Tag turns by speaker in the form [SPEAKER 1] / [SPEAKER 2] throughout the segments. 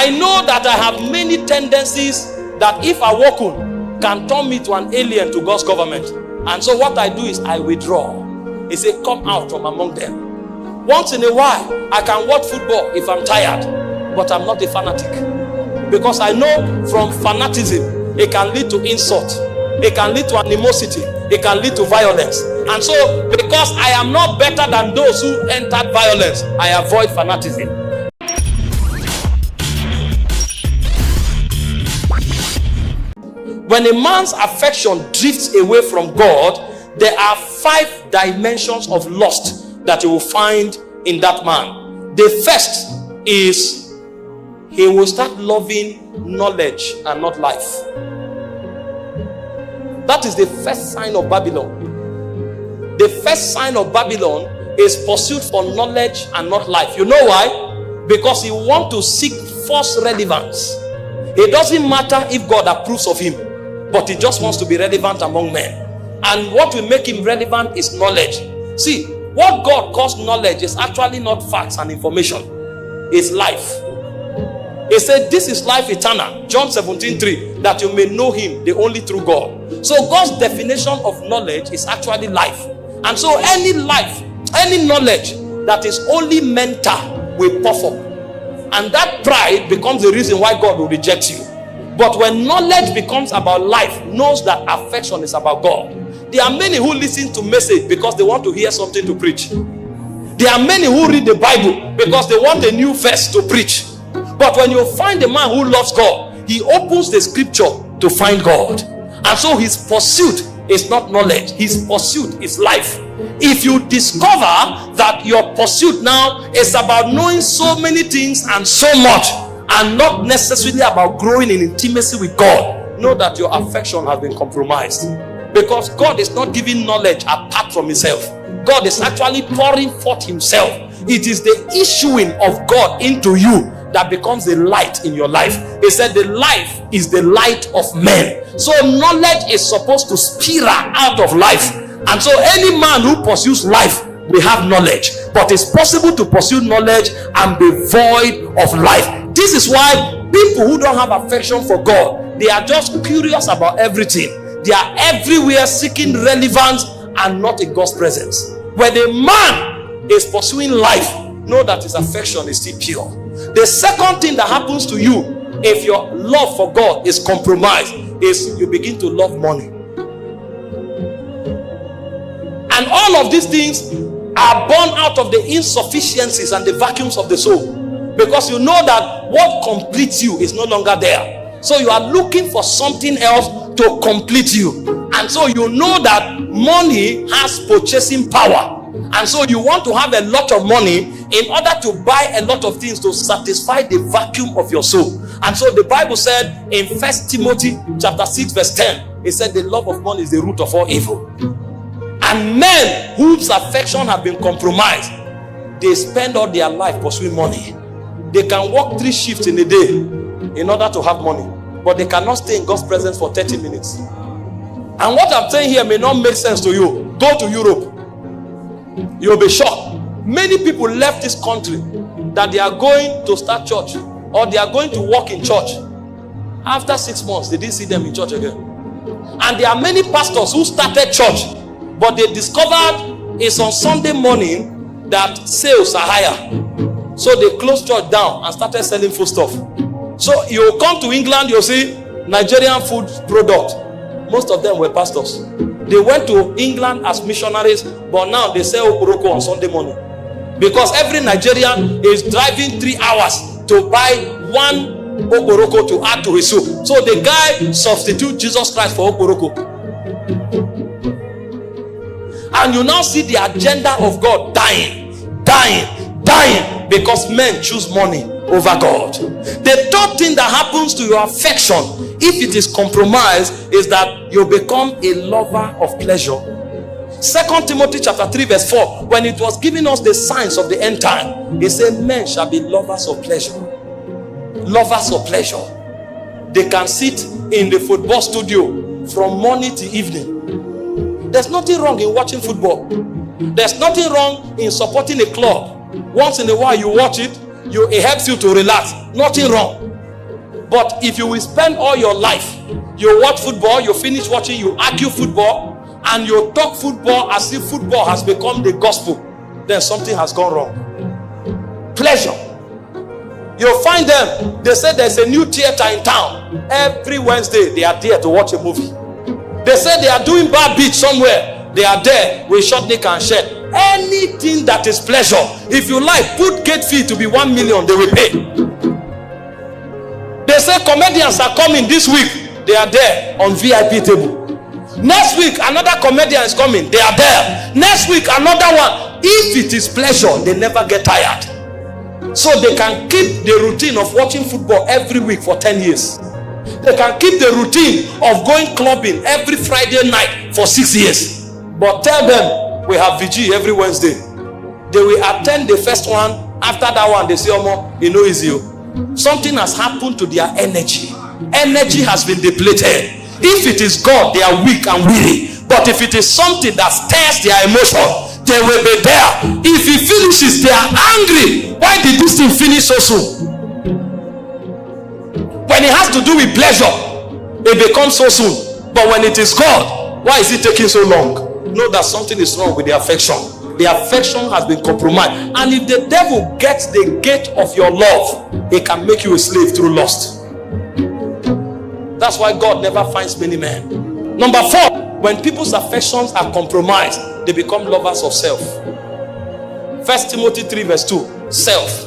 [SPEAKER 1] I know that I have many tendencies that if I walk on, can turn me to an alien to God's government. And so what I do is I withdraw. He said, come out from among them. Once in a while, I can watch football if I'm tired, but I'm not a fanatic. Because I know from fanaticism, it can lead to insult. It can lead to animosity. It can lead to violence. And so, because I am not better than those who entered violence, I avoid fanaticism. When a man's affection drifts away from God, there are 5 dimensions of lust that you will find in that man. The first is he will start loving knowledge and not life. That is the first sign of Babylon. The first sign of Babylon is pursuit for knowledge and not life. You know why? Because he wants to seek false relevance. It doesn't matter if God approves of him, but he just wants to be relevant among men. And what will make him relevant is knowledge. See, what God calls knowledge is actually not facts and information. It's life. He said, this is life eternal. John 17:3, that you may know him, the only true God. So God's definition of knowledge is actually life. And so any life, any knowledge that is only mental will puff up. And that pride becomes the reason why God will reject you. But when knowledge becomes about life, knows that affection is about God. There are many who listen to message because they want to hear something to preach. There are many who read the Bible because they want a new verse to preach. But when you find a man who loves God, he opens the scripture to find God. And so his pursuit is not knowledge. His pursuit is life. If you discover that your pursuit now is about knowing so many things and so much, and not necessarily about growing in intimacy with God, know that your affection has been compromised. Because God is not giving knowledge apart from himself. God is actually pouring forth himself. It is the issuing of God into you that becomes the light in your life. He said the life is the light of men. So knowledge is supposed to spiral out of life. And so any man who pursues life will have knowledge. But it's possible to pursue knowledge and be void of life. This is why people who don't have affection for God, they are just curious about everything. They are everywhere seeking relevance and not in God's presence. When a man is pursuing life, know that his affection is still pure. The second thing that happens to you if your love for God is compromised is you begin to love money. And all of these things are born out of the insufficiencies and the vacuums of the soul. Because you know that what completes you is no longer there. So you are looking for something else to complete you. And so you know that money has purchasing power. And so you want to have a lot of money in order to buy a lot of things to satisfy the vacuum of your soul. And so the Bible said in 1 Timothy chapter 6 verse 10, it said the love of money is the root of all evil. And men whose affection have been compromised, they spend all their life pursuing money. They can work 3 shifts in a day in order to have money, but they cannot stay in God's presence for 30 minutes. And what I'm saying here may not make sense to you. Go to Europe. You'll be shocked. Many people left this country that they are going to start church or they are going to work in church. After 6 months, they didn't see them in church again. And there are many pastors who started church, but they discovered it's on Sunday morning that sales are higher. So they closed church down and started selling food stuff. So you come to England, you'll see Nigerian food product. Most of them were pastors. They went to England as missionaries, but now they sell Orokpo on Sunday morning. Because every Nigerian is driving 3 hours to buy one Orokpo to add to his soup. So the guy substitutes Jesus Christ for Orokpo. And you now see the agenda of God dying, because men choose money over God. The third thing that happens to your affection, if it is compromised, is that you become a lover of pleasure. 2 Timothy chapter 3 verse 4, when it was giving us the signs of the end time, it said men shall be lovers of pleasure. Lovers of pleasure. They can sit in the football studio from morning to evening. There's nothing wrong in watching football. There's nothing wrong in supporting a club. Once in a while you watch it, it helps you to relax. Nothing wrong. But if you will spend all your life, you watch football, you finish watching, you argue football, and you talk football as if football has become the gospel, then something has gone wrong. Pleasure. You'll find them, they say there's a new theater in town. Every Wednesday, they are there to watch a movie. They say they are doing bar beach somewhere. They are there with short neck and shirt. Anything that is pleasure, if you like, put gate fee to be 1 million, they will pay. They say comedians are coming this week. They are there on VIP table. Next week, another comedian is coming. They are there. Next week, another one. If it is pleasure, they never get tired. So they can keep the routine of watching football every week for 10 years. They can keep the routine of going clubbing every Friday night for 6 years. But tell them we have VG every Wednesday. They will attend the first one. After that one, they say, "Omo, you know, easy." Something has happened to their energy. Energy has been depleted. If it is God, they are weak and weary. But if it is something that stirs their emotion, they will be there. If he finishes, they are angry. Why did this thing finish so soon? When it has to do with pleasure, it becomes so soon. But when it is God, why is it taking so long? Know that something is wrong with the affection. The affection has been compromised. And if the devil gets the gate of your love, he can make you a slave through lust. That's why God never finds many men. Number 4, when people's affections are compromised, they become lovers of self. 1 Timothy 3 verse 2, self.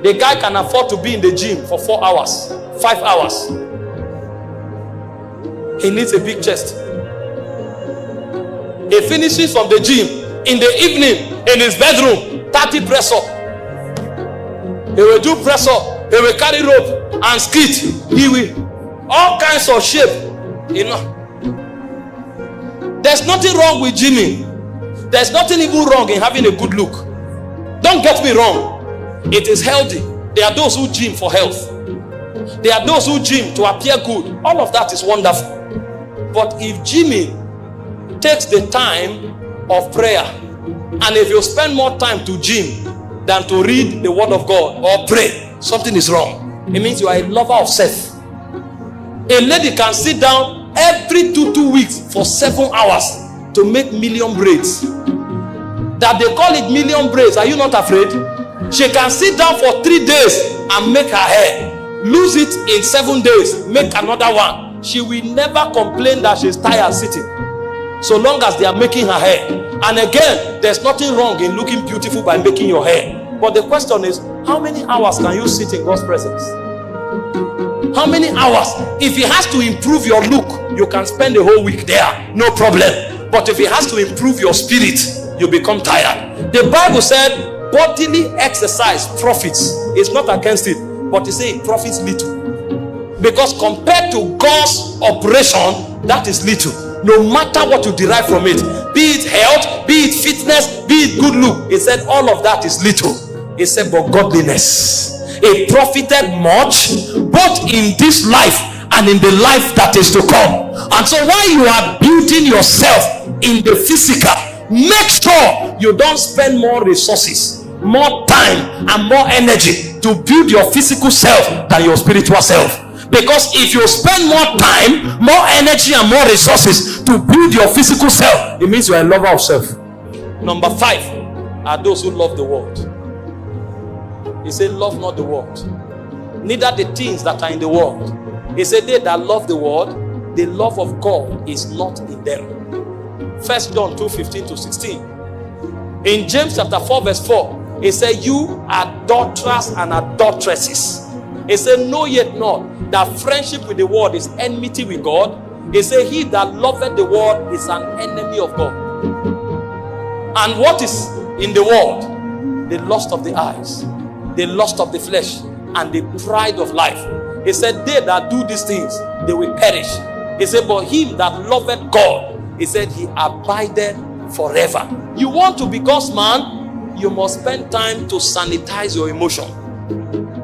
[SPEAKER 1] The guy can afford to be in the gym for 4 hours, 5 hours. He needs a big chest. He finishes from the gym in the evening in his bedroom, 30 press up. He will do press up. He will carry rope and skit. He will all kinds of shape. You know, there's nothing wrong with gymming. There's nothing even wrong in having a good look. Don't get me wrong. It is healthy. There are those who gym for health. There are those who gym to appear good. All of that is wonderful. But if gymming takes the time of prayer, and if you spend more time to gym than to read the word of God or pray, something is wrong. It means you are a lover of self. A lady can sit down every 2 weeks for 7 hours to make million braids. That they call it million braids. Are you not afraid? She can sit down for 3 days and make her hair, lose it in 7 days, make another one. She will never complain that she's tired sitting, so long as they are making her hair. And again, there's nothing wrong in looking beautiful by making your hair. But the question is, how many hours can you sit in God's presence? How many hours? If it has to improve your look, you can spend a whole week there, no problem. But if it has to improve your spirit, you become tired. The Bible said bodily exercise profits. It's not against it, but it says it profits little. Because compared to God's operation, that is little. No matter what you derive from it, be it health, be it fitness, be it good look, it said all of that is little. It said, but godliness, it profited much, both in this life and in the life that is to come. And so while you are building yourself in the physical, make sure you don't spend more resources, more time, and more energy to build your physical self than your spiritual self. Because if you spend more time, more energy, and more resources to build your physical self, it means you are a lover of self. Number 5 are those who love the world. He said, love not the world, neither the things that are in the world. He said, they that love the world, the love of God is not in them. 1 John 2:15-16. In James chapter 4 verse 4, he said, you adulterers and adulteresses. He said, know yet not that friendship with the world is enmity with God. He said, he that loveth the world is an enemy of God. And what is in the world? The lust of the eyes, the lust of the flesh, and the pride of life. He said, they that do these things, they will perish. He said, but him that loveth God, he said, he abideth forever. You want to be God's man, you must spend time to sanitize your emotion.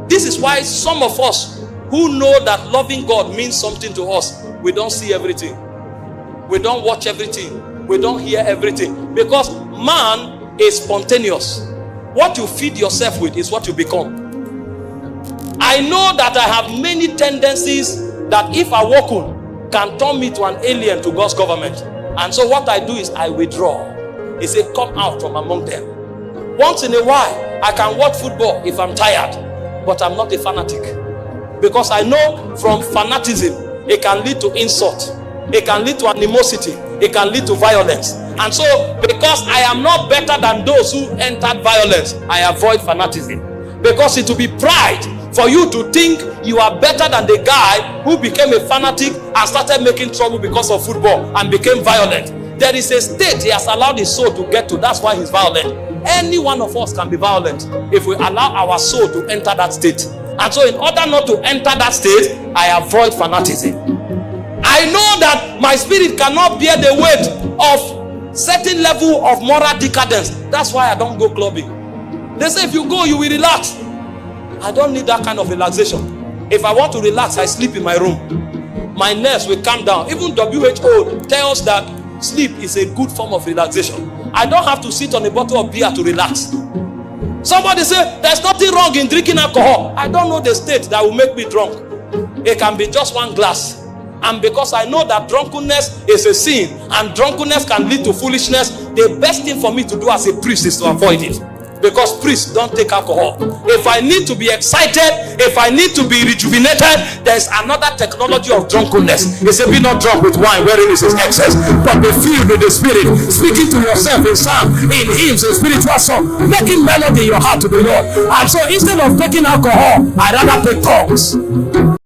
[SPEAKER 1] This is why some of us who know that loving God means something to us, we don't see everything, we don't watch everything, we don't hear everything, because man is spontaneous. What you feed yourself with is what you become. I know that I have many tendencies that if I walk on can turn me to an alien to God's government. And so what I do is I withdraw. He said, come out from among them. Once in a while, I can watch football if I'm tired, but I'm not a fanatic. Because I know from fanaticism, it can lead to insult. It can lead to animosity. It can lead to violence. And so, because I am not better than those who entered violence, I avoid fanaticism. Because it will be pride for you to think you are better than the guy who became a fanatic and started making trouble because of football and became violent. There is a state he has allowed his soul to get to. That's why he's violent. Any one of us can be violent if we allow our soul to enter that state. And so in order not to enter that state, I avoid fanaticism. I know that my spirit cannot bear the weight of certain level of moral decadence. That's why I don't go clubbing. They say if you go, you will relax. I don't need that kind of relaxation. If I want to relax, I sleep in my room. My nerves will calm down. Even WHO tells that sleep is a good form of relaxation. I don't have to sit on a bottle of beer to relax. Somebody say there's nothing wrong in drinking alcohol. I don't know the state that will make me drunk. It can be just one glass. And because I know that drunkenness is a sin and drunkenness can lead to foolishness, the best thing for me to do as a priest is to avoid it. Because priests don't take alcohol. If I need to be excited, if I need to be rejuvenated, there's another technology of drunkenness. He said, be not drunk with wine wherein is his excess, but be filled with the Spirit, speaking to yourself in psalm, in hymns, in spiritual song, making melody in your heart to the Lord. And so instead of taking alcohol, I rather take tongues.